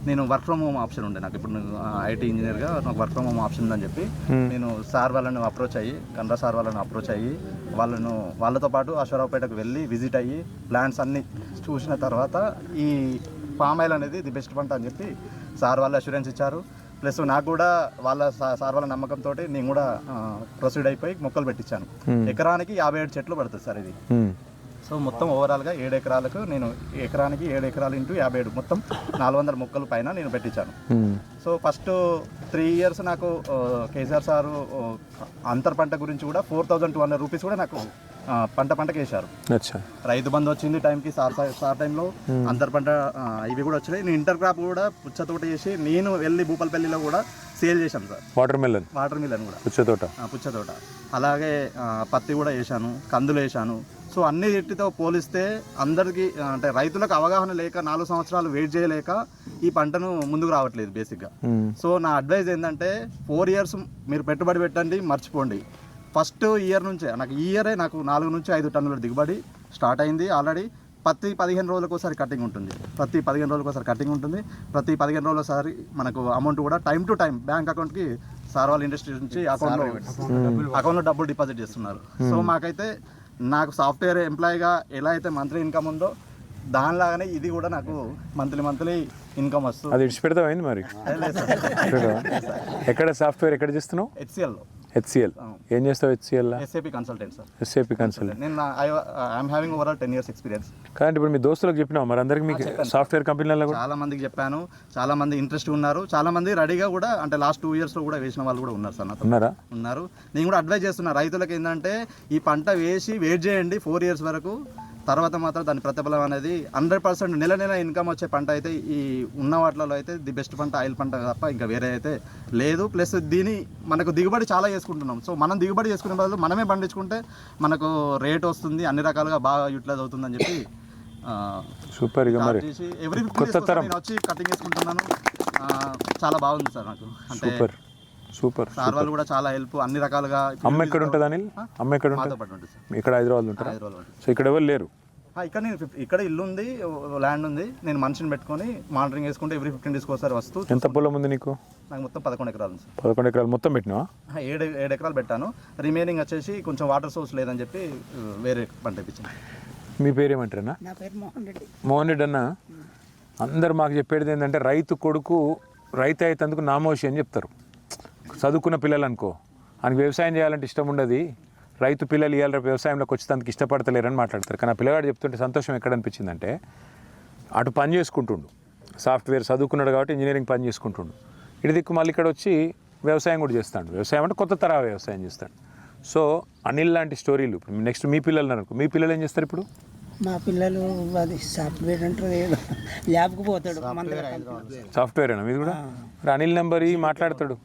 నేను work from home option ఉండే నాకు. ఇప్పుడు ఐటీ ఇంజనీర్గా నాకు వర్క్ ఫ్రమ్ హోమ్ ఆప్షన్ ఉందని చెప్పి నేను సార్ వాళ్ళని అప్రోచ్ అయ్యి, కన్నడ సార్ వాళ్ళని అప్రోచ్ అయ్యి వాళ్ళతో పాటు అశ్వరావుపేటకు వెళ్ళి విజిట్ అయ్యి ప్లాంట్స్ అన్నీ చూసిన తర్వాత ఈ పామ్ ఆయిల్ అనేది ది బెస్ట్ పంట అని చెప్పి సార్ వాళ్ళు అష్యూరెన్స్ ఇచ్చారు. ప్లస్ నాకు కూడా సార్ వాళ్ళ నమ్మకంతో నేను కూడా ప్రొసీడ్ అయిపోయి మొక్కలు పెట్టించాను. ఎకరానికి 57 చెట్లు పడుతుంది సార్ ఇది. సో మొత్తం ఓవరాల్గా 7 ఎకరాలకు నేను ఎకరానికి 7 ఎకరాలు ఇంటూ 57 మొత్తం 400 మొక్కలు పైన నేను పెట్టించాను. సో ఫస్ట్ 3 ఇయర్స్ నాకు కేసీఆర్ సారు అంతర్ పంట గురించి కూడా 4200 రూపీస్ కూడా నాకు పంటకి వేశారు. రైతు బంధు వచ్చింది టైంకి, సార్ టైంలో అంతర్ పంట ఇవి కూడా వచ్చినాయి. నేను ఇంటర్ క్రాప్ కూడా పుచ్చతోట చేసి నేను వెళ్ళి భూపాలపల్లిలో కూడా సేల్ చేశాను సార్. వాటర్ మిలన్ కూడా పుచ్చతోట, అలాగే పత్తి కూడా వేసాను, కందులు వేసాను. సో అన్ని వీటితో పోలిస్తే అందరికీ అంటే రైతులకు అవగాహన లేక 4 సంవత్సరాలు వెయిట్ చేయలేక ఈ పంటను ముందుకు రావట్లేదు బేసిక్గా. సో నా అడ్వైజ్ ఏంటంటే 4 ఇయర్స్ మీరు పెట్టుబడి పెట్టండి, మర్చిపోండి. ఫస్ట్ ఇయర్ నుంచే నాకు ఈ ఇయరే నాకు 4 నుంచి 5 టన్నుల దిగుబడి స్టార్ట్ అయింది ఆల్రెడీ. ప్రతి 15 రోజులకు ఒకసారి కటింగ్ ఉంటుంది, ప్రతి 15 రోజులకు ఒకసారి మనకు అమౌంట్ కూడా టైం టు టైం బ్యాంక్ అకౌంట్కి సార్ వాళ్ళ ఇండస్ట్రీ నుంచి అకౌంట్లో డబ్బులు డిపాజిట్ చేస్తున్నారు. సో మాకైతే నాకు సాఫ్ట్వేర్ ఎంప్లాయీగా ఎలా అయితే మంత్లీ ఇన్కమ్ ఉందో దానిలాగానే ఇది కూడా నాకు మంత్లీ ఇన్కమ్ వస్తుంది. అది విడిచిపెడతామైంది మరి. ఎక్కడ సాఫ్ట్వేర్ ఎక్కడ చేస్తున్నావు? హెచ్సిఎల్. ఏం చేస్తావు HCL? SAP consultant sir. SAP consultant. నేను I'm having overall 10 years experience. కానీ ఇప్పుడు మీ దోస్తులకు చెప్పినావు మరి అందరికి? మీకు సాఫ్ట్వేర్ కంపెనీలలో చాలా మందికి చెప్పాను, చాలా మంది ఇంట్రెస్ట్ ఉన్నారు, చాలా మంది రెడీగా కూడా అంటే లాస్ట్ 2 yearsలో కూడా వేసిన వాళ్ళు కూడా ఉన్నారు సార్. ఉన్నారు. నేను కూడా అడ్వైజ్ చేస్తున్నా రైతులకు ఏంటంటే ఈ పంట వేసి వెయిట్ చేయండి 4 years వరకు. తర్వాత మాత్రం దాని ప్రతిఫలం అనేది 100% నెల ఇన్కమ్ వచ్చే పంట అయితే ఈ ఉన్న వాటిలో అయితే ది బెస్ట్ పంట ఆయిల్ పంట తప్ప ఇంకా వేరే అయితే లేదు. ప్లస్ దీని మనకు దిగుబడి చాలా చేసుకుంటున్నాం. సో మనం దిగుబడి చేసుకునే బదులు మనమే పండించుకుంటే మనకు రేట్ వస్తుంది, అన్ని రకాలుగా బాగా యూటిలైజ్ అవుతుందని చెప్పి సూపర్. ఎవ్రీ 15 days నేను వచ్చి కటింగ్ చేసుకుంటున్నాను. చాలా బాగుంది సార్ నాకు. అంటే సూపర్. సార్ వాళ్ళు కూడా చాలా హెల్ప్ అన్ని రకాలుగా. అమ్మ ఎక్కడ ఉంటుంది అనిల్? అమ్మ ఎక్కడ ఉంటుంది? ఇక్కడ హైదరాబాద్ ఉంటారా? సో ఇక్కడ ఎవరు లేరు? ఇక్కడ ఇల్లు ఉంది, ల్యాండ్ ఉంది. నేను మనిషిని పెట్టుకొని మానిటరింగ్ చేసుకుంటే ఎవ్రీ 15 days ఒకసారి వస్తూ. ఎంత పొలం ఉంది నీకు? నాకు మొత్తం 11 ఎకరాలు సార్. 11 ఎకరాలు మొత్తం పెట్టినా? 7 ఎకరాలు పెట్టాను. రిమైనింగ్ వచ్చేసి కొంచెం వాటర్ సోర్స్ లేదని చెప్పి వేరే పంట ఇప్పించాను. మీ పేరేమంటారా? నా పేరు మోహన్ రెడ్డి అన్న. అందరు మాకు చెప్పేది ఏంటంటే రైతు కొడుకు రైతు అయితందుకు నామోషి అని చెప్తారు. చదువుకున్న పిల్లలు అనుకో, ఆయనకు వ్యవసాయం చేయాలంటే ఇష్టం ఉండదు, రైతు పిల్లలు ఇవాళ వ్యవసాయంలోకి వచ్చేందుకు ఇష్టపడతలేరని మాట్లాడతారు. కానీ ఆ పిల్లగాడు చెప్తుంటే సంతోషం ఎక్కడ అనిపించిందంటే అటు పని చేసుకుంటుండు, సాఫ్ట్వేర్ చదువుకున్నాడు కాబట్టి ఇంజనీరింగ్ పని చేసుకుంటుండు, ఇటు దిక్కు మళ్ళీ ఇక్కడ వచ్చి వ్యవసాయం కూడా చేస్తాడు. వ్యవసాయం అంటే కొత్త తరహా వ్యవసాయం చేస్తాడు. సో అనిల్ లాంటి స్టోరీలు. ఇప్పుడు నెక్స్ట్ మీ పిల్లలు అనుకో, మీ పిల్లలు ఏం చేస్తారు ఇప్పుడు? మా పిల్లలు అది సాఫ్ట్వేర్ అంటారు, ల్యాబ్కి పోతాడు. సాఫ్ట్వేర్ అయినా మీది కూడా? అనిల్ నెంబర్ మాట్లాడతాడు.